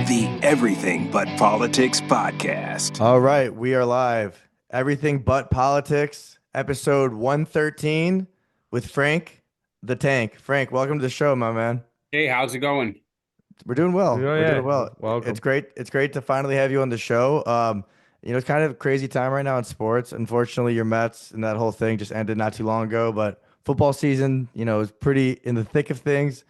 the Everything But Politics podcast. All right, we are live. Everything But Politics, episode 113 with Frank the Tank. Frank, welcome to the show, my man. Hey, how's it going? We're doing well. Oh, We're yeah. doing well. Welcome. It's great. It's great to finally have you on the show. It's kind of a crazy time right now in sports. Unfortunately, your Mets and that whole thing just ended not too long ago, but football season, is pretty in the thick of things.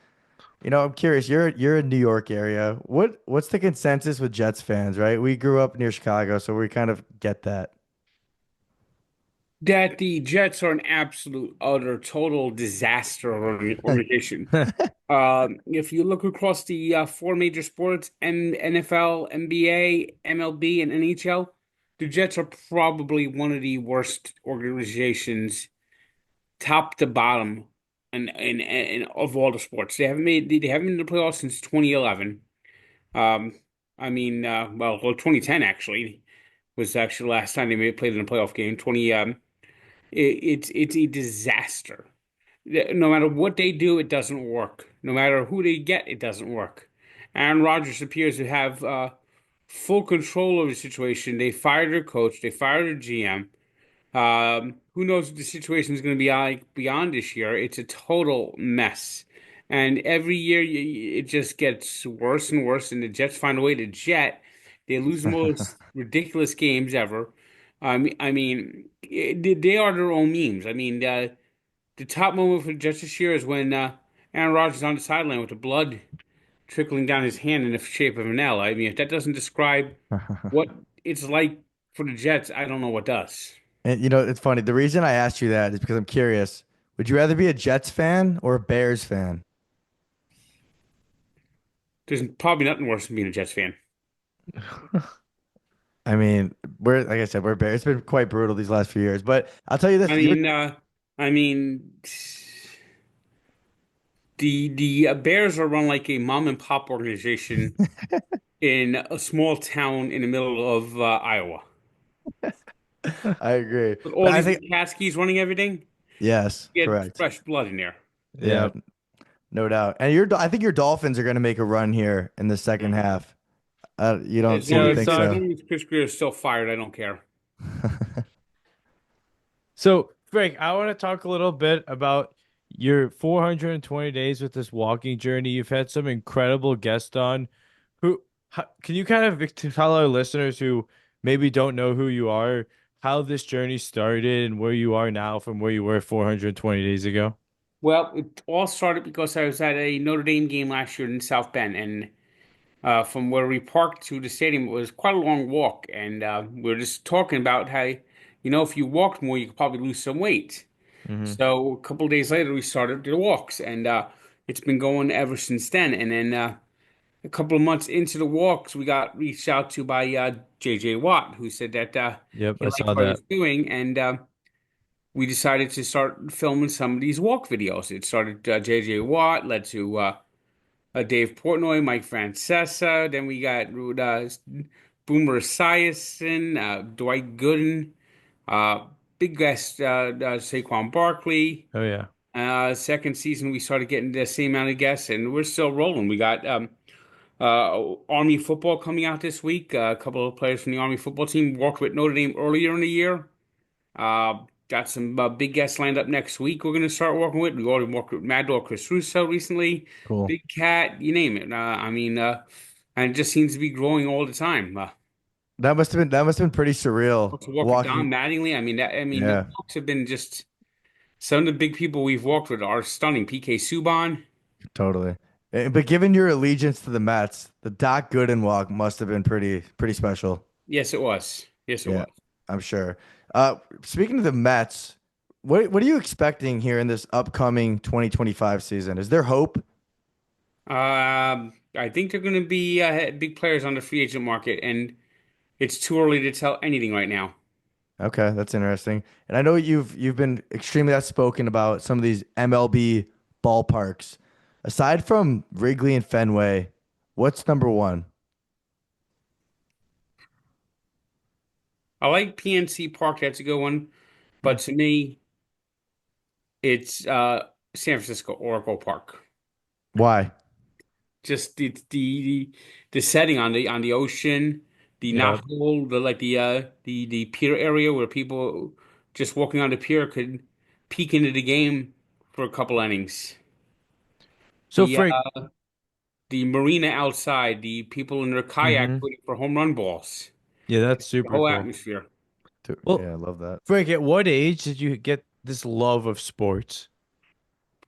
I'm curious. You're in New York area. What's the consensus with Jets fans, right? We grew up near Chicago, so we kind of get that. That the Jets are an absolute, utter, total disaster organization. If you look across the four major sports, NFL, NBA, MLB, and NHL, the Jets are probably one of the worst organizations, top to bottom, and of all the sports. They haven't been in the playoffs since 2011. Well, 2010 actually was actually the last time they played in a playoff game. It's a disaster. No matter what they do, it doesn't work. No matter who they get, it doesn't work. Aaron Rodgers appears to have full control over the situation. They fired their coach. They fired their GM. Who knows what the situation is going to be like beyond this year? It's a total mess. And every year it just gets worse and worse. And the Jets find a way to jet. They lose the most ridiculous games ever. They are their own memes. The top moment for the Jets this year is when Aaron Rodgers is on the sideline with the blood trickling down his hand in the shape of an L. I mean, if that doesn't describe what it's like for the Jets, I don't know what does. And it's funny. The reason I asked you that is because I'm curious. Would you rather be a Jets fan or a Bears fan? There's probably nothing worse than being a Jets fan. I mean, like I said, we're Bears. It's been quite brutal these last few years. But I'll tell you this. I mean, the Bears are run like a mom and pop organization in a small town in the middle of Iowa. I agree. With all these Caskies running everything, yes, get correct. fresh blood in there. Yeah, no doubt. And I think your Dolphins are going to make a run here in the second half. You don't seem to think so. As long as Chris Greer is still fired, I don't care. So, Frank, I want to talk a little bit about your 420 days with this walking journey. You've had some incredible guests on. Can you kind of tell our listeners who maybe don't know who you are, how this journey started and where you are now from where you were 420 days ago? Well, it all started because I was at a Notre Dame game last year in South Bend, and from where we parked to the stadium, it was quite a long walk. And we were just talking about how, if you walked more, you could probably lose some weight. Mm-hmm. So a couple of days later, we started the walks, and it's been going ever since then. And then a couple of months into the walks, we got reached out to by JJ Watt, who said that Yep, he I liked saw what I was that. doing, and we decided to start filming some of these walk videos. It started JJ Watt, led to Dave Portnoy, Mike Francesa. Then we got Boomer Esiason, Dwight Gooden, big guest Saquon Barkley. Oh, yeah. Second season, we started getting the same amount of guests, and we're still rolling. We got Army football coming out this week. A couple of players from the Army football team worked with Notre Dame earlier in the year. Got some big guests lined up next week we're going to start working with. We already worked with Mad Dog Chris Russo recently. Cool. Big Cat, you name it. And it just seems to be growing all the time. That must have been pretty surreal. To work with Don Mattingly. Yeah. The folks have been just some of the big people we've worked with are stunning. PK Subban. Totally. But given your allegiance to the Mets, the Doc Gooden walk must have been pretty special. Yes, it was. Yes, it was. I'm sure. Speaking of the Mets, what are you expecting here in this upcoming 2025 season? Is there hope? I think they're going to be big players on the free agent market, and it's too early to tell anything right now. Okay, that's interesting. And I know you've been extremely outspoken about some of these MLB ballparks. Aside from Wrigley and Fenway, what's number one? I like PNC Park. That's a good one. But to me, it's San Francisco Oracle Park. Why? just the setting on the ocean, the Yeah. knothole, the pier area where people just walking on the pier could peek into the game for a couple innings. So The Frank, the marina outside, the people in their kayak hmm waiting for home run balls, yeah, that's the super whole cool. atmosphere. Well, Yeah, I love that. Frank, at what age did you get this love of sports?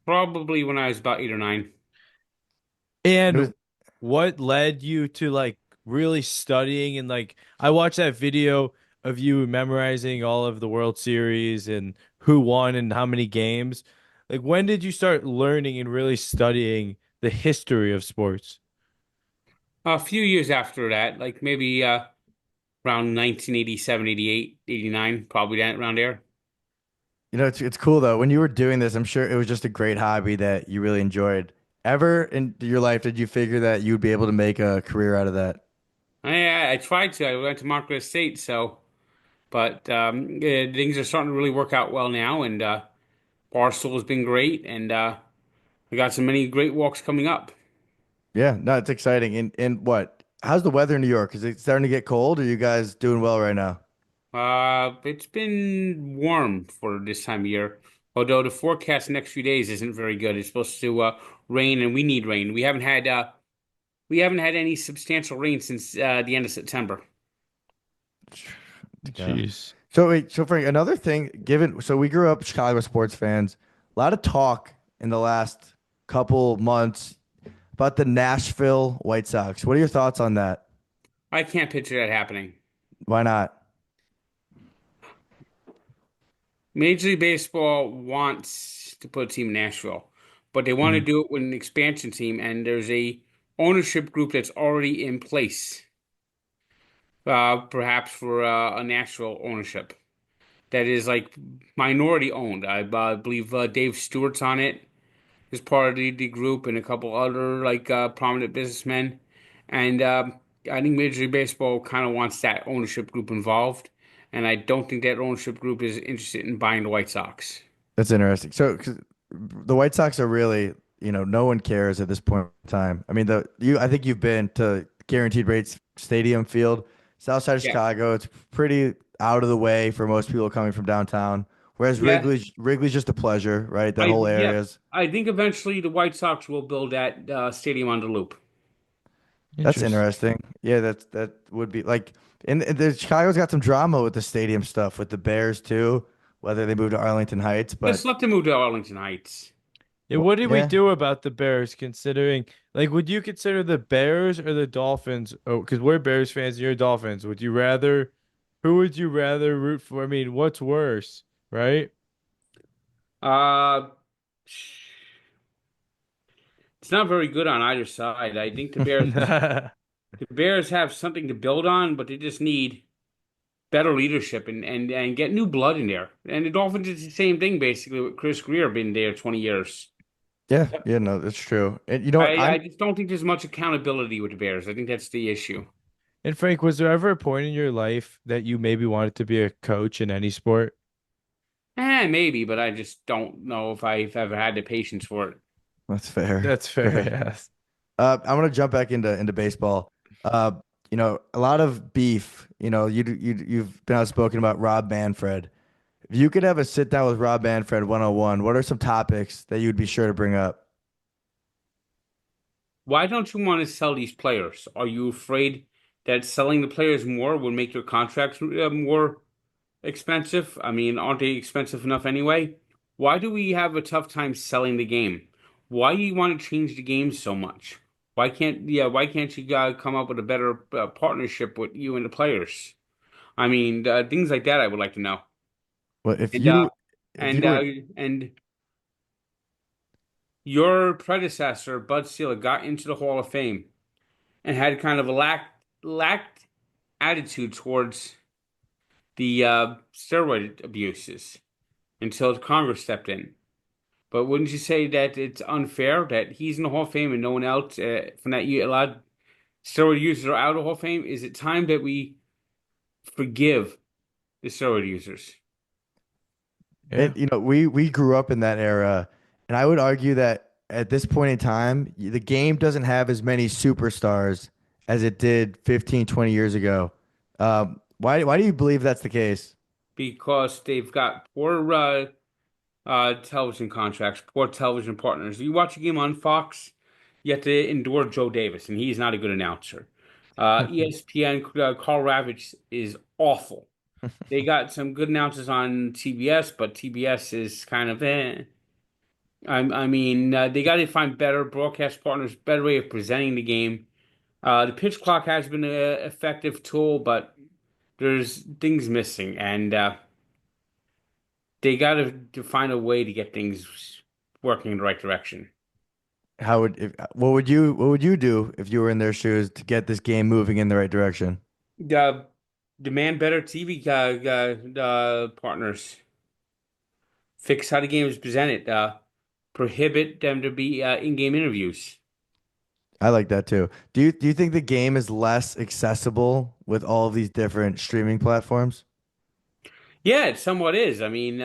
Probably when I was about 8 or 9. It was And what led you to like really studying and like I watched that video of you memorizing all of the World Series and who won and how many games. Like when did you start learning and really studying the history of sports? A few years after that, like maybe around 1987, 88, 89, probably that around there. it's cool though. When you were doing this, I'm sure it was just a great hobby that you really enjoyed. Ever in your life did you figure that you'd be able to make a career out of that? I tried to. I went to Marquette State, so but things are starting to really work out well now, and Barstool has been great, and we got so many great walks coming up. Yeah, no, it's exciting. And what? How's the weather in New York? Is it starting to get cold? Or are you guys doing well right now? It's been warm for this time of year, although the forecast next few days isn't very good. It's supposed to rain, and we need rain. We haven't had any substantial rain since the end of September. Yeah. Jeez. So wait, so Frank, another thing, so we grew up Chicago sports fans. A lot of talk in the last couple months about the Nashville White Sox. What are your thoughts on that? I can't picture that happening. Why not? Major League Baseball wants to put a team in Nashville, but they want to Mhm. do it with an expansion team, and there's a ownership group that's already in place, perhaps for a Nashville ownership that is like minority owned. I believe Dave Stewart's on it as part of the group, and a couple other like prominent businessmen, and I think Major League Baseball kind of wants that ownership group involved, and I don't think that ownership group is interested in buying the White Sox. That's interesting. So 'cause the White Sox are really, no one cares at this point in time. I mean, I think you've been to Guaranteed Rates Stadium Field, south side of Yeah. Chicago. It's pretty out of the way for most people coming from downtown. Whereas Yeah, Wrigley's just a pleasure, right? That whole yeah, area's I think eventually the White Sox will build that stadium on the loop. That's Interesting. interesting. Yeah, that would be like and the Chicago's got some drama with the stadium stuff with the Bears too, whether they move to Arlington Heights, Just but let them move to Arlington Heights. Yeah, what did we yeah. do about the Bears considering like would you consider the Bears or the Dolphins? Oh, because we're Bears fans and you're Dolphins. Would you rather who would you rather root for? I mean, what's worse, right? Uh, it's not very good on either side. I think the Bears have something to build on, but they just need better leadership and get new blood in there. And the Dolphins is the same thing basically with Chris Greer been there 20 years. Yeah, yeah, no, that's true. And you know what? I just don't think there's much accountability with the Bears. I think that's the issue. And Frank, was there ever a point in your life that you maybe wanted to be a coach in any sport? Maybe, but I just don't know if I've ever had the patience for it. That's fair. That's fair, Fair. yes. I'm gonna jump back into baseball. Uh, a lot of beef. You've been outspoken about Rob Manfred. If you could have a sit down with Rob Manfred 101, what are some topics that you'd be sure to bring up? Why don't you want to sell these players? Are you afraid that selling the players more would make your contracts more expensive? I mean, aren't they expensive enough anyway? Why do we have a tough time selling the game? Why do you want to change the game so much? Why can't you come up with a better partnership with you and the players? I mean, things like that I would like to know. Well, if And uh you if you and were and your predecessor, Bud Selig, got into the Hall of Fame and had kind of a lacked attitude towards the steroid abuses until Congress stepped in. But wouldn't you say that it's unfair that he's in the Hall of Fame and no one else from that year allowed steroid users are out of the Hall of Fame? Is it time that we forgive the steroid users? Yeah. we grew up in that era, and I would argue that at this point in time, the game doesn't have as many superstars as it did 15, 20 years ago. Why do you believe that's the case? because they've got poor television contracts, poor television partners. You watch a game on Fox, you have to endure Joe Davis, and he's not a good announcer. ESPN, Carl Ravitch is awful. They got some good announcers on TBS, but TBS is kind of eh. I mean, they got to find better broadcast partners, better way of presenting the game. The pitch clock has been an effective tool, but there's things missing, and they got to find a way to get things working in the right direction. What would you do if you were in their shoes to get this game moving in the right direction? Uh, Demand better TV partners. Fix how the game is presented. Prohibit them to be in-game interviews. I like that too. Do you think the game is less accessible with all of these different streaming platforms? Yeah, it somewhat is. I mean,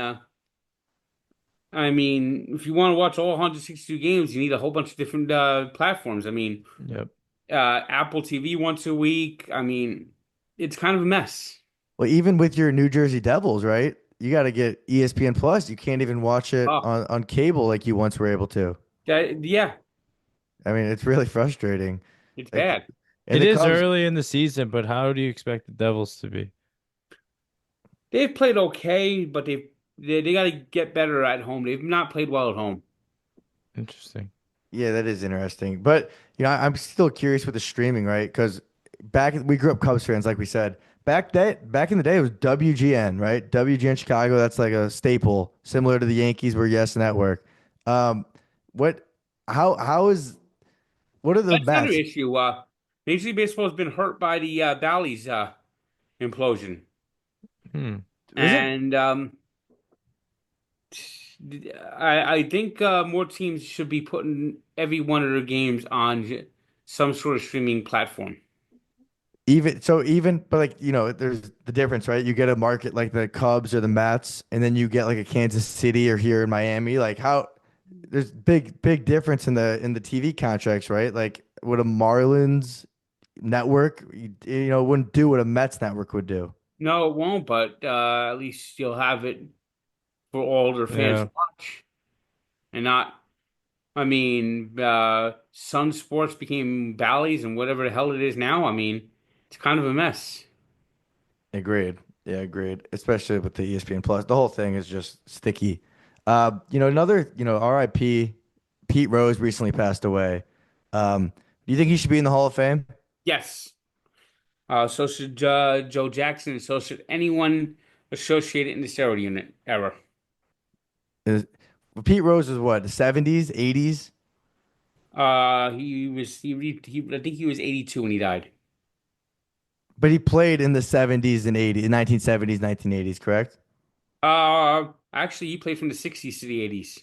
if you want to watch all 162 games, you need a whole bunch of different platforms. I mean, Yep. Apple TV once a week. I mean, it's kind of a mess. Well, even with your New Jersey Devils, right? You got to get ESPN Plus. You can't even watch it Oh, on cable like you once were able to. yeah, I mean, it's really frustrating. it's Like, bad. and It the is Cubs, early in the season, but how do you expect the Devils to be? They've played okay, but they got to get better at home. They've not played well at home. Interesting. yeah, that is interesting. But I'm still curious with the streaming, right? Because we grew up Cubs fans, like we said. Back in the day, it was WGN, right? WGN Chicago. That's like a staple, similar to the Yankees were Yes Network. Um, what? How is? What are the That's another Mets? issue. Major League Baseball has been hurt by the Bally's implosion, Hmm. Isn't and I think more teams should be putting every one of their games on some sort of streaming platform. even but like there's the difference, right? You get a market like the Cubs or the Mets, and then you get like a Kansas City or here in Miami. Like how there's big difference in the TV contracts, right? Like would a Marlins network wouldn't do what a Mets network would do. No, it won't, but at least you'll have it for all their fans Yeah. to watch, and not. I mean, Sun Sports became Bally's and whatever the hell it is now. I mean, it's kind of a mess. Agreed. Yeah, agreed. Especially with the ESPN Plus, the whole thing is just sticky. Another, RIP, Pete Rose recently passed away. Do you think he should be in the Hall of Fame? Yes. So should Joe Jackson, and so should anyone associated in the steroid unit era. Is, Pete Rose was what, the 70s, 80s? I think he was 82 when he died. But he played in the 70s and 80s, 1970s, 1980s, correct? Actually, he played from the 60s to the 80s.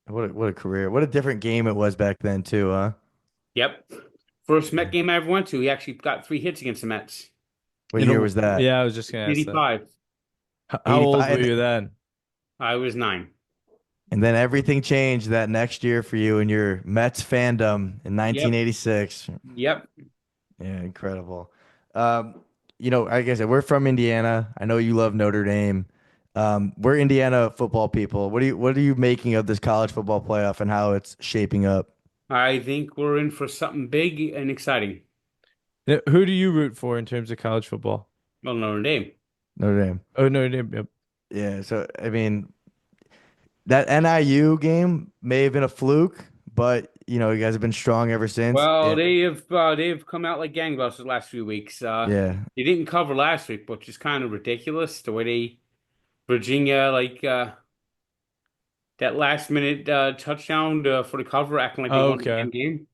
What a career. What a different game it was back then too, huh? Yep. First Met game I ever went to, he actually got 3 hits against the Mets. What You year know, was that? yeah, I was just gonna ask that. 85. How old 85. were you then? I was 9. And then everything changed that next year for you and your Mets fandom in Yep. 1986. Yep. Yeah, incredible. Like I said, we're from Indiana. I know you love Notre Dame. We're Indiana football people. What are you making of this college football playoff and how it's shaping up? I think we're in for something big and exciting. Who do you root for in terms of college football? Well, Notre Dame. Notre Dame. Oh no, yep. Yeah, so I mean that NIU game may have been a fluke, but you guys have been strong ever since. Well, Yeah, they have come out like gangbusters the last few weeks. yeah. They didn't cover last week, which is kind of ridiculous. The way Virginia that last minute touchdown for the cover, acting like they Oh, won the okay. damn game.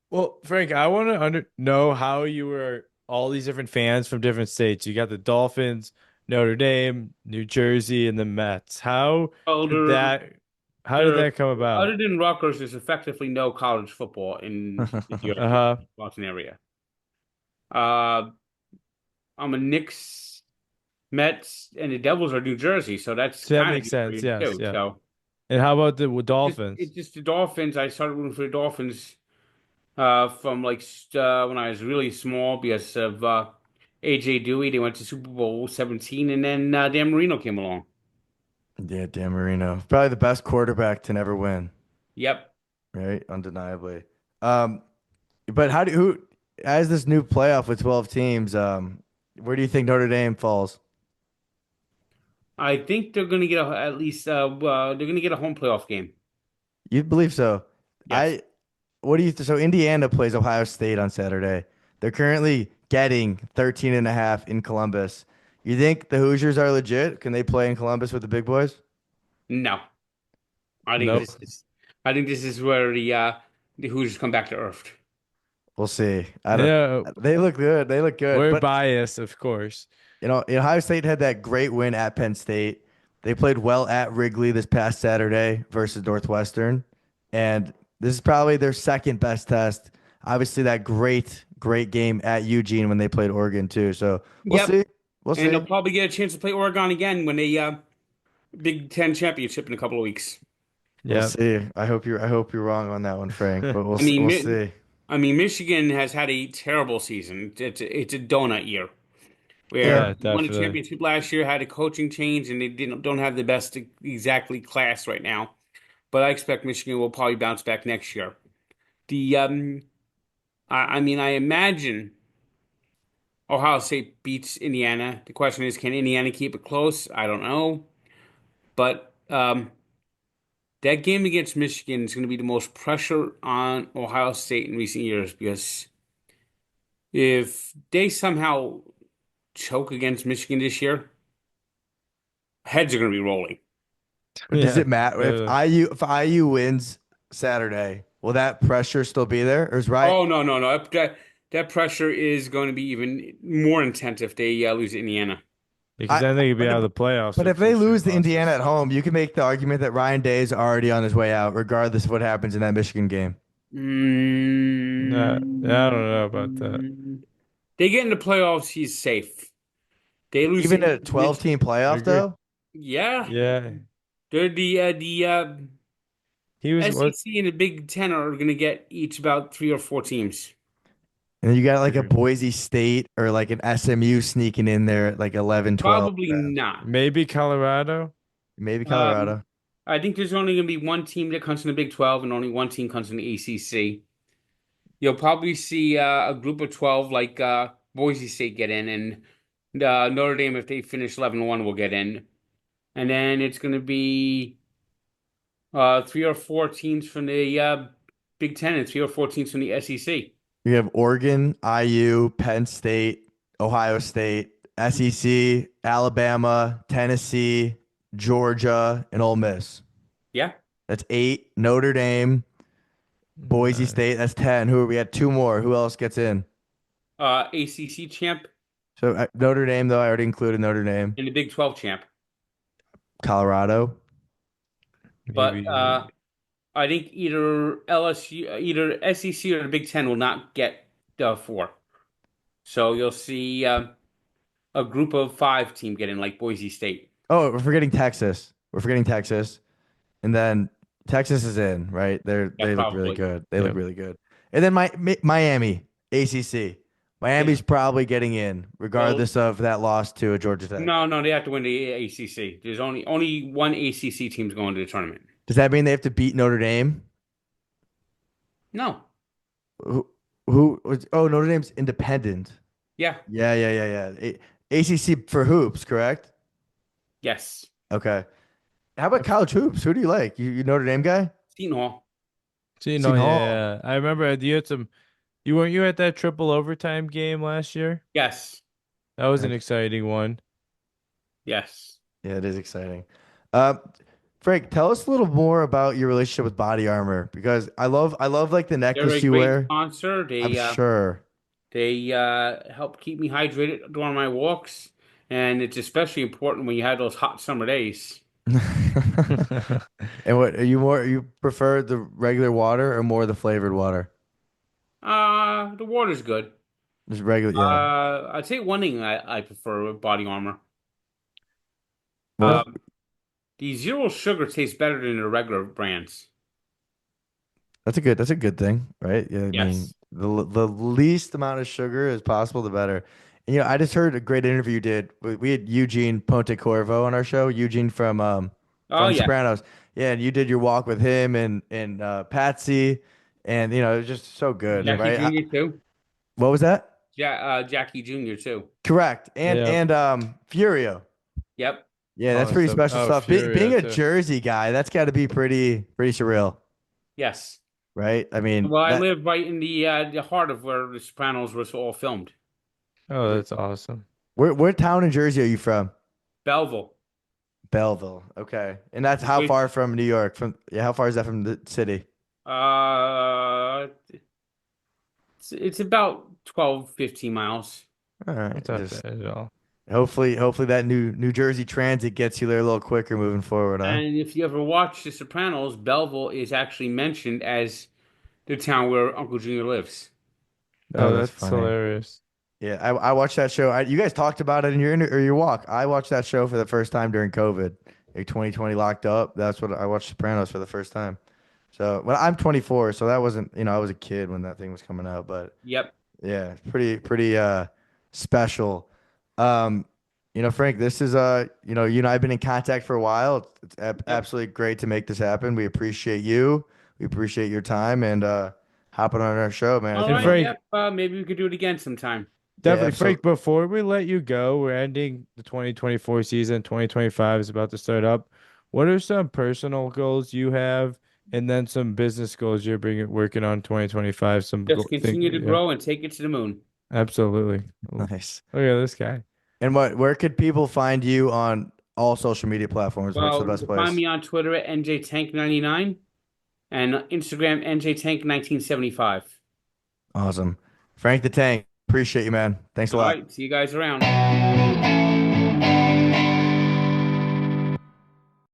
Well, Frank, I want to know how you were all these different fans from different states. You got the Dolphins, Notre Dame, New Jersey, and the Mets. Well, Did that how did that come other about? than Rutgers, there's effectively no college football in the DRP Uh-huh. Boston area. Uh, I'm a Knicks, Mets, and the Devils are New Jersey, so that's So that kind of makes good for sense. you Yes, too. yeah. So And how about the It's Dolphins? just the Dolphins. I started rooting for the Dolphins from like when I was really small because of AJ Dewey. They went to Super Bowl 17, and then Dan Marino came along. Yeah, Dan Marino, probably the best quarterback to never win, Yep. right? Undeniably. Um, but who as this new playoff with 12 teams, where do you think Notre Dame falls? I think they're going to get at least they're going to get a home playoff game. You believe so? Yes. I What do you so Indiana plays Ohio State on Saturday. They're currently getting 13 and a half in Columbus. You think the Hoosiers are legit? Can they play in Columbus with the big boys? No. I think Nope. this is I think this is where the Hoosiers come back to earth. We'll see. I don't. Yeah, They look good. They look good. we're But biased, of course. Ohio State had that great win at Penn State. They played well at Wrigley this past Saturday versus Northwestern, and this is probably their second best test. Obviously, that great game at Eugene when they played Oregon too. So we'll Yep. see. We'll And see. they'll probably get a chance to play Oregon again when they Big Ten championship in a couple of weeks. We'll Yeah. see. I hope you're wrong on that one, Frank. But I mean, we'll see. I mean, Michigan has had a terrible season. It's a donut year Yeah. where Yeah, won a definitely. championship last year, had a coaching change, and they don't have the best exactly class right now. But I expect Michigan will probably bounce back next year. The I mean, I imagine Ohio State beats Indiana. The question is, can Indiana keep it close? I don't know, but that game against Michigan is going to be the most pressure on Ohio State in recent years because if they somehow choke against Michigan this year, heads are going to be rolling. Does Yeah. it matter if IU wins Saturday? Will that pressure still be there, or is right? Oh no, no, no! That pressure is going to be even more intense if they lose to Indiana. Because I then they could be but out if, of the playoffs but if with they two lose straight to Indiana losses. at home, you can make the argument that Ryan Day is already on his way out, regardless of what happens in that Michigan game. Yeah, I don't know about that. They get in the playoffs, he's safe. They lose Even to a 12 Mich- team I playoff, agree. though, yeah, Yeah. they're the He was what? SEC and the Big Ten are going to get each about 3 or 4 teams. and then you got like a Boise State or like an SMU sneaking in there at like 11, 12. Probably not. Maybe Colorado. Maybe Um, Colorado. I think there's only going to be one team that comes from the Big 12 and only one team comes from the ACC. You'll probably see a group of 12 like Boise State get in, and Notre Dame, if they finish 11-1, will get in. And then it's going to be 3 or 4 teams from the Big Ten and 3 or 4 teams from the SEC. You have Oregon, IU, Penn State, Ohio State, SEC, Alabama, Tennessee, Georgia, and Ole Miss. Yeah. That's 8. Notre Dame, Boise Nice. State. That's 10. Who are we at? 2 more. Who else gets in? ACC champ So Notre Dame, though, I already included Notre Dame. and the Big 12 champ. Colorado. But Maybe. I think either LSU, either SEC or the Big Ten will not get 4. So you'll see a group of 5 team get in, like Boise State. Oh, we're forgetting Texas. We're forgetting Texas. And then Texas is in, right? Yeah, They look really probably. good. They look Yep. really good. And then Miami, ACC. Miami's probably getting in, Well, regardless of that loss to a Georgia Tech. no, they have to win the ACC. There's only one ACC team's going to the tournament. Does that mean they have to beat Notre Dame? No. Oh, Notre Dame's independent. Yeah. Yeah. ACC for hoops, correct? Yes. Okay. How about college hoops? Who do you like? You Notre Dame guy? Seton Hall. See, no, Seton Hall. yeah. I remember you had some. You weren't you at that triple overtime game last year? Yes. That was an exciting one. Yes. Yeah, it is exciting. Frank, tell us a little more about your relationship with BodyArmor because I love like the They're a necklace you great wear. sponsor. I'm sure. They help keep me hydrated during my walks, and it's especially important when you have those hot summer days. And what are you more? You prefer the regular water or more the flavored water? The water's good. Just regular, yeah. I'd say one thing I prefer with Body Armor. Well, Um, The zero sugar tastes better than the regular brands. That's a good thing, right? Yeah, I mean, Yes. the least amount of sugar as possible, the better. And, I just heard a great interview you did. We had Eugene Pontecorvo on our show. Eugene Oh from yeah. Sopranos. Yeah, and you did your walk with him and Patsy, and it was just so good, Jackie right? Jr. too. What was that? Jackie Jr. too. Correct. And Yeah. Furio. Yep. Yeah, that's Oh, pretty so special stuff. Being Furio a too. Jersey guy, that's got to be pretty surreal, Yes. right? I mean, Well, I that live right in the heart of where The Sopranos was all filmed. Oh, that's awesome. where town in Jersey are you from? Belleville. Belleville. Okay. And that's how Wait, far from New York? How far is that from the city? uh, it's about 12, 15 miles. All right. That's not Just bad at all. hopefully that New Jersey transit gets you there a little quicker moving forward, huh? And if you ever watch The Sopranos, Belleville is actually mentioned as the town where Uncle Junior lives. Oh, Oh, that's that's funny. hilarious. Yeah, I watched that show. You guys talked about it in your walk. I watched that show for the first time during COVID, like 2020 locked up. That's what I watched Sopranos for the first time. So, well, I'm 24, so that wasn't, I was a kid when that thing was coming out, but Yep. yeah, pretty special. Frank, this is you and I have been in contact for a while. It's Yep. absolutely great to make this happen. We appreciate you. We appreciate your time and hopping on our show, man. It's All And been right. Frank, Yep. Maybe we could do it again sometime. yeah, definitely, Frank, before we let you go, we're ending the 2024 season. 2025 is about to start up. What are some personal goals you have, and then some business goals you're working on 2025? Just continue to Yeah, grow and take it to the moon. absolutely. Look nice. at this guy. And where could people find you on all social media platforms? What's the Well, you best can find place? me on Twitter at NJTank99 and Instagram NJTank1975. Awesome. Frank the Tank, appreciate you, man. Thanks a All lot. right. See you guys around.